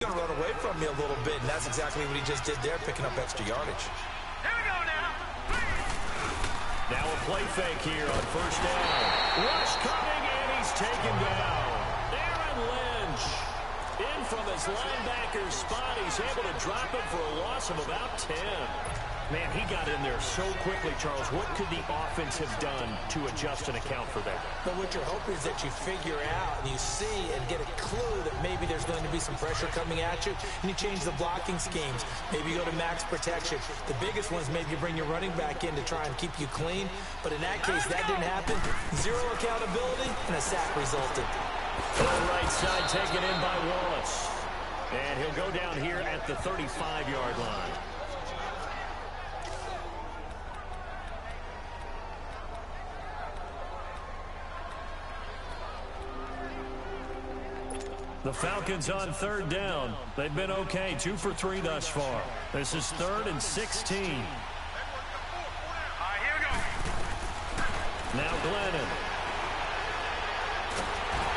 Going to run away from me a little bit, and that's exactly what he just did there, picking up extra yardage. Here we go now. Now a play fake here on first down. Rush coming, and he's taken down. Aaron Lynch in from his linebacker spot. He's able to drop him for a loss of about 10. Man, he got in there so quickly, Charles. What could the offense have done to adjust and account for that? But what you're hoping is that you figure out and you see and get a clue that maybe there's going to be some pressure coming at you, and you change the blocking schemes. Maybe you go to max protection. The biggest one is maybe you bring your running back in to try and keep you clean. But in that case, that didn't happen. Zero accountability, and a sack resulted. On the right side, taken in by Wallace. And he'll go down here at the 35-yard line. The Falcons on third down. They've been okay, 2 for 3 thus far. This is 3rd and 16. All right, here we go. Now Glennon.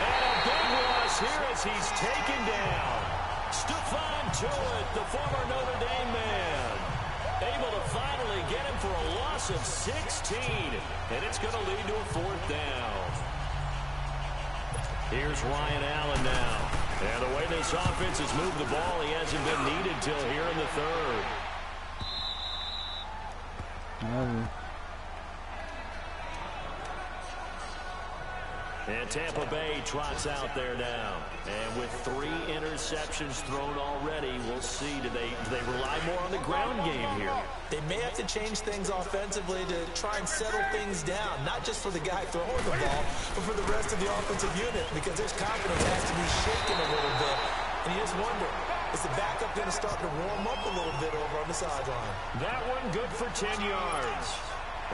And a big loss here as he's taken down. Stephon Tuitt, the former Notre Dame man, able to finally get him for a loss of 16. And it's going to lead to a 4th down. Here's Ryan Allen now. And the way this offense has moved the ball, he hasn't been needed till here in the 3rd. And Tampa Bay trots out there now. And with 3 interceptions thrown already, we'll see. Do they rely more on the ground game here? They may have to change things offensively to try and settle things down, not just for the guy throwing the ball, but for the rest of the offensive unit, because their confidence has to be shaken a little bit. And you just wonder, is the backup going to start to warm up a little bit over on the sideline? That one good for 10 yards.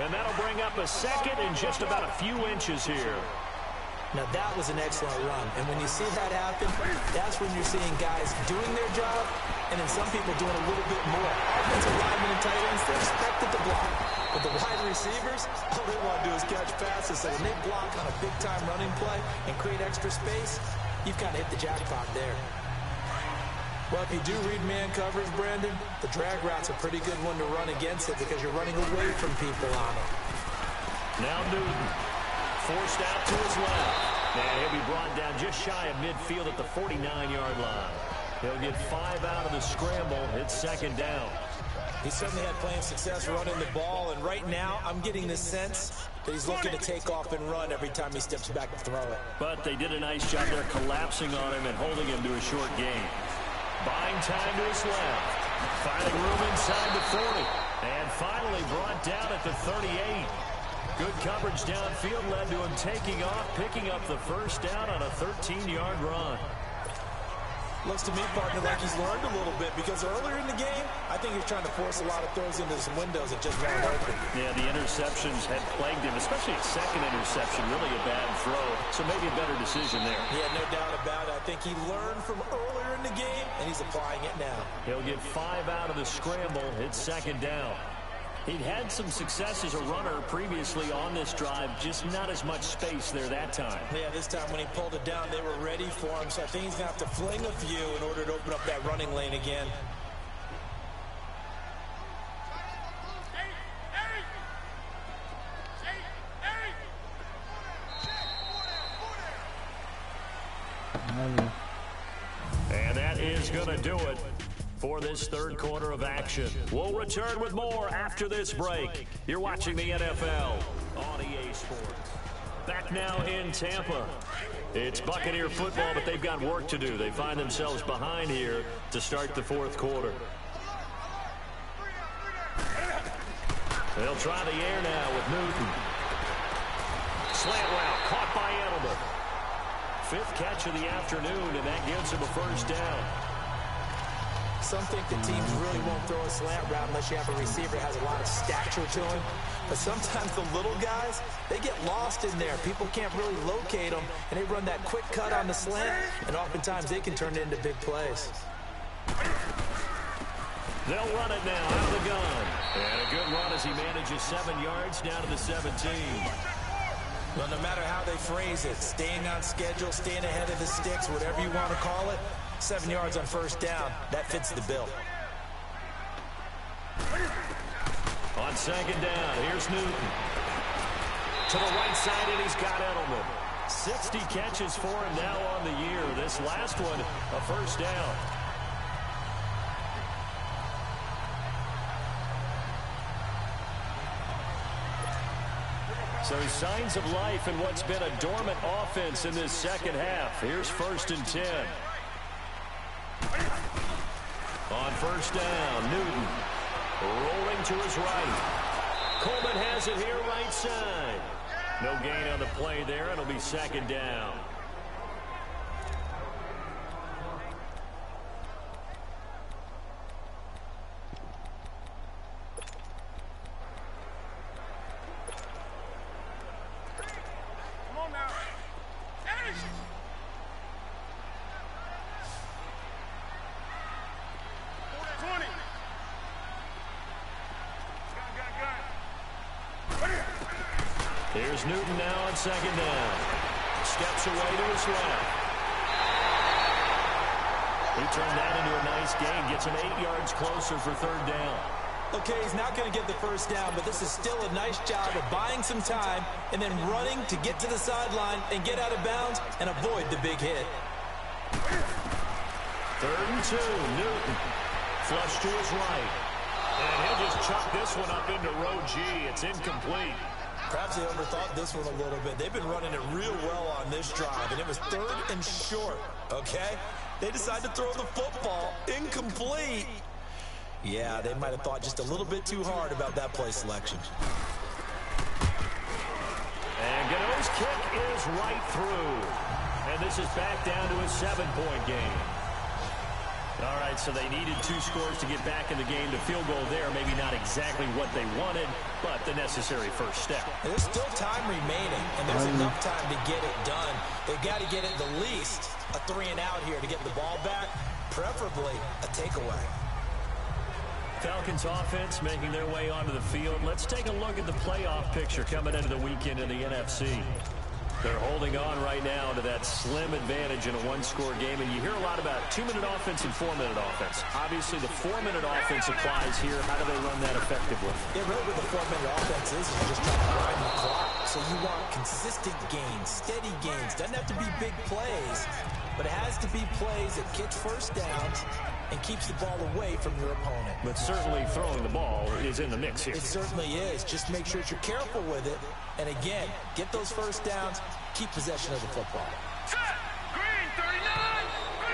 And that'll bring up a second and just about a few inches here. Now, that was an excellent run. And when you see that happen, that's when you're seeing guys doing their job and then some people doing a little bit more. Offensive linemen and tight ends, they're expected to block. But the wide receivers, all they want to do is catch passes. So when they block on a big-time running play and create extra space, you've kind of hit the jackpot there. Well, if you do read man coverage, Brandon, the drag route's a pretty good one to run against it because you're running away from people on it. Now Newton. Forced out to his left. And he'll be brought down just shy of midfield at the 49-yard line. He'll get 5 out of the scramble. It's 2nd down. He certainly had plenty of success running the ball, and right now I'm getting the sense that he's looking to take off and run every time he steps back to throw it. But they did a nice job there collapsing on him and holding him to a short gain. Buying time to his left. Finding room inside the 40. And finally brought down at the 38. Good coverage downfield led to him taking off, picking up the 1st down on a 13-yard run. Looks to me, partner, like he's learned a little bit because earlier in the game, I think he was trying to force a lot of throws into some windows that just weren't open. Yeah, the interceptions had plagued him, especially a second interception, really a bad throw. So maybe a better decision there. Yeah, no doubt about it. I think he learned from earlier in the game, and he's applying it now. He'll get 5 out of the scramble. It's 2nd down. He'd had some success as a runner previously on this drive, just not as much space there that time. Yeah, this time when he pulled it down, they were ready for him, so I think he's going to have to fling a few in order to open up that running lane again. And that is going to do it for this 3rd quarter of action. We'll return with more after this break. You're watching the NFL on EA Sports. Back now in Tampa. It's Buccaneer football, but they've got work to do. They find themselves behind here to start the 4th quarter. They'll try the air now with Newton. Slant route caught by Edelman. 5th catch of the afternoon, and that gives him a 1st down. Some think that teams really won't throw a slant route unless you have a receiver that has a lot of stature to him. But sometimes the little guys, they get lost in there. People can't really locate them, and they run that quick cut on the slant, and oftentimes they can turn it into big plays. They'll run it now out of the gun. And a good run as he manages 7 yards down to the 17. Well, no matter how they phrase it, staying on schedule, staying ahead of the sticks, whatever you want to call it, 7 yards on first down. That fits the bill. On second down, here's Newton. To the right side, and he's got Edelman. 60 catches for him now on the year. This last one, a first down. So signs of life in what's been a dormant offense in this second half. Here's 1st and 10. On first down, Newton rolling to his right. Coleman has it here right side. No gain on the play there. It'll be 2nd down. Here's Newton now on 2nd down. Steps away to his left. He turned that into a nice gain. Gets him 8 yards closer for 3rd down. Okay, he's not going to get the first down, but this is still a nice job of buying some time and then running to get to the sideline and get out of bounds and avoid the big hit. 3rd and 2. Newton. Flush to his right. And he'll just chuck this one up into row G. It's incomplete. Perhaps they overthought this one a little bit. They've been running it real well on this drive, and it was 3rd and short, okay? They decided to throw the football incomplete. Yeah, they might have thought just a little bit too hard about that play selection. And Gano's kick is right through. And this is back down to a 7-point game. All right, so they needed 2 scores to get back in the game. The field goal there, maybe not exactly what they wanted, but the necessary first step. There's still time remaining, and there's enough time to get it done. They've got to get it the least a 3 and out here to get the ball back, preferably a takeaway. Falcons offense making their way onto the field. Let's take a look at the playoff picture coming into the weekend in the NFC. They're holding on right now to that slim advantage in a 1-score game, and you hear a lot about 2-minute offense and 4-minute offense. Obviously, the 4-minute offense applies here. How do they run that effectively? Yeah, really what the 4-minute offense is just trying to grind the clock. So you want consistent gains, steady gains. Doesn't have to be big plays, but it has to be plays that gets first downs and keeps the ball away from your opponent. But certainly throwing the ball is in the mix here. It certainly is. Just make sure that you're careful with it. And again, get those first downs, keep possession of the football.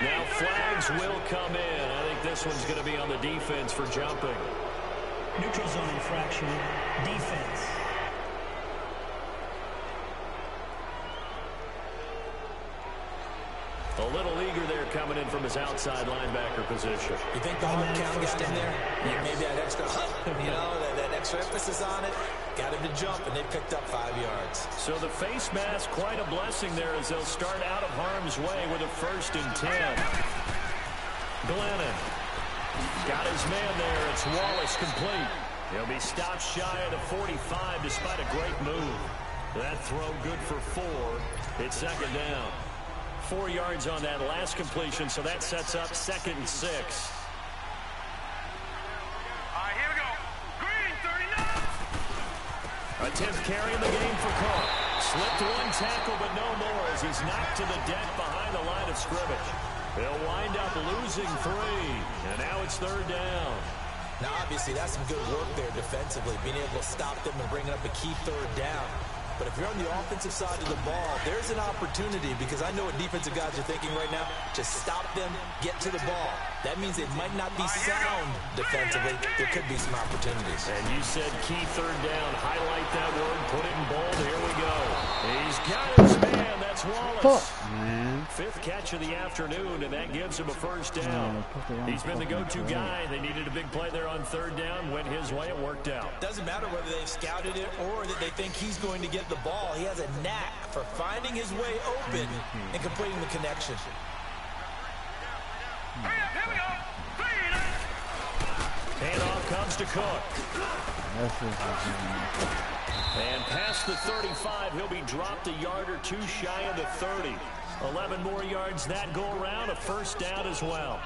Now flags will come in. I think this one's going to be on the defense for jumping. Neutral zone infraction, defense. A little eager there coming in from his outside linebacker position. You think the hard count got in there? Maybe that extra, that extra emphasis on it. Got him to jump, and they picked up 5 yards. So the face mask, quite a blessing there as they'll start out of harm's way with a 1st and 10. Glennon got his man there. It's Wallace complete. He'll be stopped shy of the 45 despite a great move. That throw good for 4. It's 2nd down. 4 yards on that last completion, so that sets up 2nd and 6. All right, here we go. Green, 39. A 10th carry in the game for Cook. Slipped 1 tackle, but no more as he's knocked to the deck behind the line of scrimmage. They'll wind up losing 3, and now it's 3rd down. Now, obviously, that's some good work there defensively, being able to stop them and bringing up a key 3rd down. But if you're on the offensive side of the ball, there's an opportunity because I know what defensive guys are thinking right now. Just stop them, get to the ball. That means it might not be sound defensively. There could be some opportunities. And you said key 3rd down. Highlight that word. Put it in bold. Here we go. He's got his man. That's Wallace. Man. 5th catch of the afternoon, and that gives him a 1st down. He's been the go-to guy. They needed a big play there on 3rd down. Went his way. It worked out. Doesn't matter whether they've scouted it or that they think he's going to get the ball. He has a knack for finding his way open and completing the connection. Here we go. Handoff comes to Cook. And past the 35, he'll be dropped a yard or 2 shy of the 30. 11 more yards that go around, a first down as well.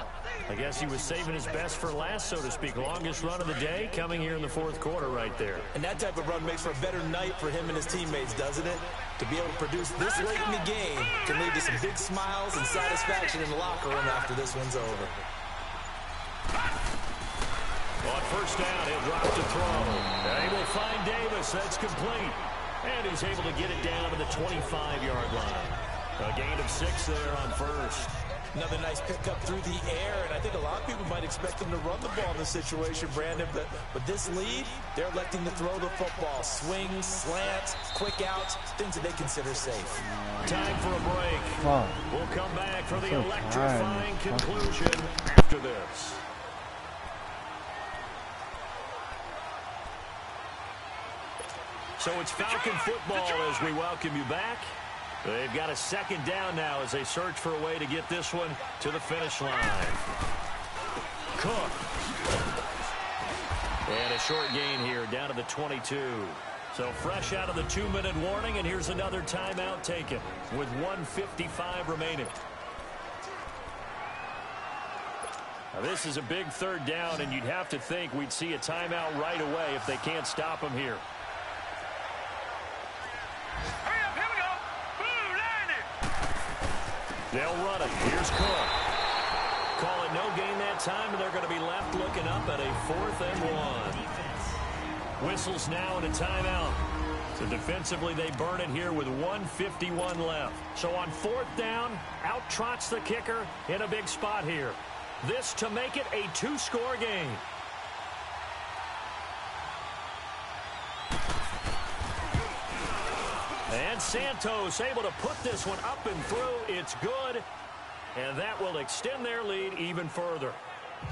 I guess he was saving his best for last, so to speak. Longest run of the day coming here in the fourth quarter right there. And that type of run makes for a better night for him and his teammates, doesn't it? To be able to produce this late in the game can lead to some big smiles and satisfaction in the locker room after this one's over. On first down, he'll drop to throw. And he will find Davis. That's complete. And he's able to get it down to the 25-yard line. A gain of 6 there on first. Another nice pickup through the air, and I think a lot of people might expect him to run the ball in this situation, Brandon, but with this lead, they're electing to throw the football. Swings, slants, quick outs, things that they consider safe. Time for a break. Oh. We'll come back for the electrifying conclusion after this. So it's Falcon football as we welcome you back. They've got a second down now as they search for a way to get this one to the finish line. Cook. And a short gain here down to the 22. So fresh out of the 2-minute warning, and here's another timeout taken with 1:55 remaining. Now this is a big third down, and you'd have to think we'd see a timeout right away if they can't stop him here. They'll run it. Here's Cook. Call it no gain that time, and they're going to be left looking up at a 4th and 1. Whistles now and a timeout. So defensively, they burn it here with 1:51 left. So on 4th down, out trots the kicker in a big spot here. This to make it a 2-score game. And Santos able to put this one up and through. It's good. And that will extend their lead even further.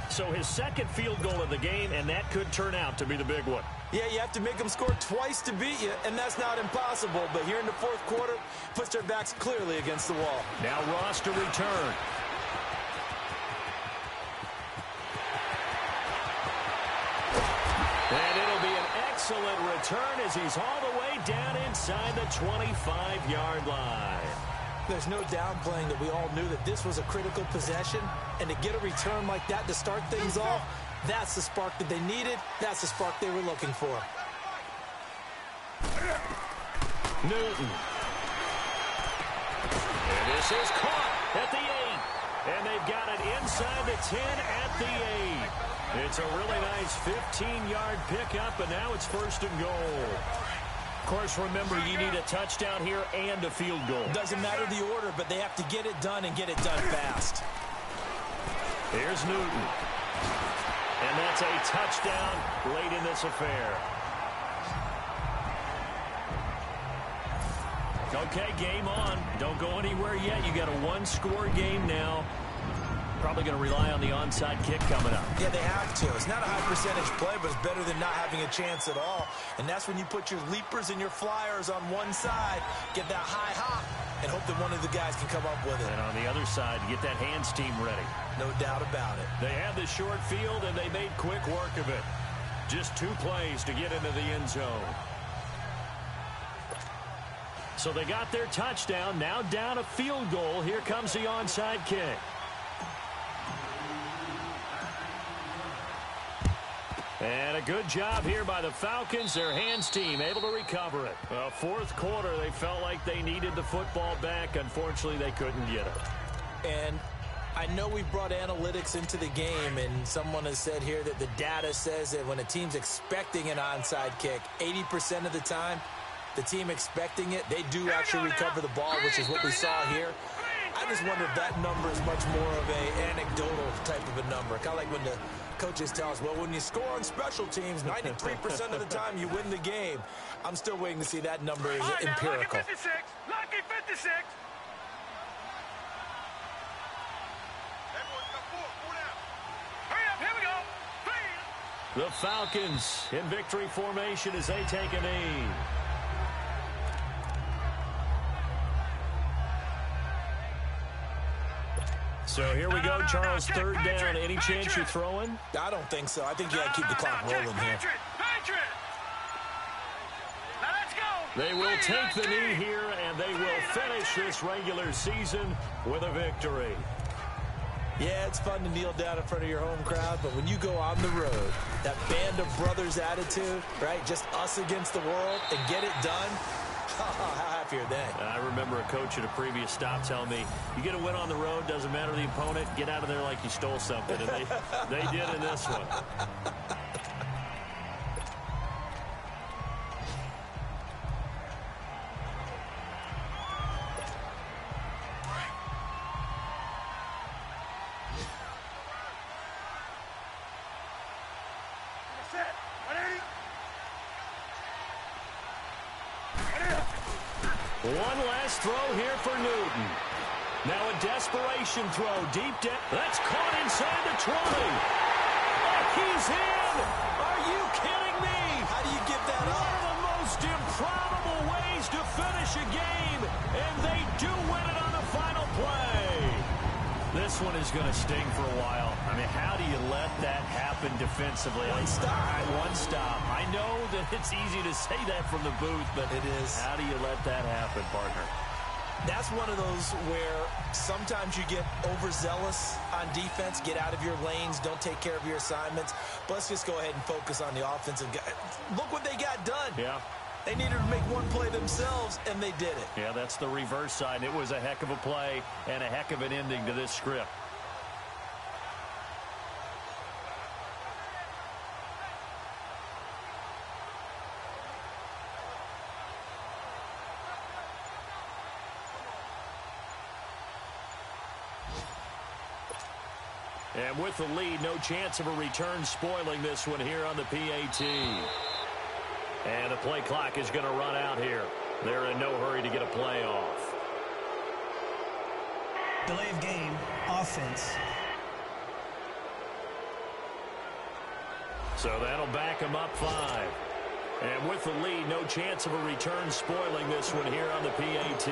So his second field goal of the game, and that could turn out to be the big one. Yeah, you have to make them score twice to beat you, and that's not impossible. But here in the fourth quarter, puts their backs clearly against the wall. Now Ross to return. And it'll be an excellent return as he's all the way down inside the 25-yard line. There's no downplaying that we all knew that this was a critical possession, and to get a return like that to start things off, that's the spark that they needed. That's the spark they were looking for. Newton. And this is caught at the 8. And they've got it inside the 10 at the 8. It's a really nice 15-yard pickup, and now it's 1st and goal. Of course, remember, you need a touchdown here and a field goal. Doesn't matter the order, but they have to get it done and get it done fast. Here's Newton. And that's a touchdown late in this affair. Okay, game on. Don't go anywhere yet. You got a 1-score game now. Probably going to rely on the onside kick coming up. Yeah, they have to. It's not a high percentage play, but it's better than not having a chance at all. And that's when you put your leapers and your flyers on one side, get that high hop, and hope that one of the guys can come up with it. And on the other side, get that hands team ready. No doubt about it. They had the short field, and they made quick work of it. Just 2 plays to get into the end zone. So they got their touchdown. Now down a field goal. Here comes the onside kick. And a good job here by the Falcons, their hands team, able to recover it. Well, fourth quarter, they felt like they needed the football back. Unfortunately, they couldn't get it. And I know we brought analytics into the game, and someone has said here that the data says that when a team's expecting an onside kick, 80% of the time, the team expecting it, they do actually recover the ball, which is what we saw here. I just wonder if that number is much more of an anecdotal type of a number. Kind of like when the coaches tell us, well, when you score on special teams, 93% of the time you win the game. I'm still waiting to see that number is empirical. Lucky 56. Lucky 56. Hurry up, here we go. Please. The Falcons in victory formation as they take a knee. So here we go, Charles, 3rd down. Any chance you're throwing? I don't think so. I think you got to keep the clock rolling here. Patriot. Now let's go. They will take the knee here, and they will finish this regular season with a victory. Yeah, it's fun to kneel down in front of your home crowd, but when you go on the road, that band of brothers attitude, right, just us against the world, and get it done, how happy are they? I remember a coach at a previous stop telling me, you get a win on the road, doesn't matter the opponent, get out of there like you stole something, and they did in this one. One last throw here for Newton. Now a desperation throw deep down. That's caught inside the 20. Oh, he's in! Are you kidding me? How do you give that up? One of the most improbable ways to finish a game, and they do win it on the final play. This one is going to sting for a while. I mean, how do you let that happen defensively? One stop. One stop. I know that it's easy to say that from the booth, but it is. How do you let that happen, partner? That's one of those where sometimes you get overzealous on defense, get out of your lanes, don't take care of your assignments. But let's just go ahead and focus on the offensive guy. Look what they got done. Yeah. They needed to make one play themselves, and they did it. Yeah, that's the reverse side. It was a heck of a play and a heck of an ending to this script. And with the lead, no chance of a return spoiling this one here on the PAT. And the play clock is going to run out here. They're in no hurry to get a play off. Delay of game, offense. So that'll back them up 5. And with the lead, no chance of a return spoiling this one here on the PAT.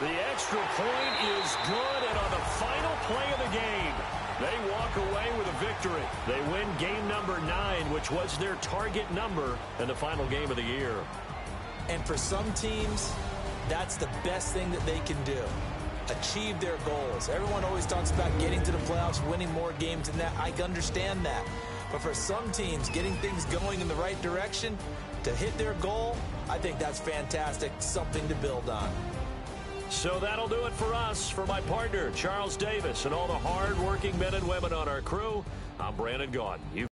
The extra point is good, and on the final play of the game, they walk away with a victory. They win game number 9, which was their target number in the final game of the year. And for some teams, that's the best thing that they can do. Achieve their goals. Everyone always talks about getting to the playoffs, winning more games than that. I understand that. But for some teams, getting things going in the right direction to hit their goal, I think that's fantastic. Something to build on. So that'll do it for us. For my partner, Charles Davis, and all the hard-working men and women on our crew, I'm Brandon Gaudin.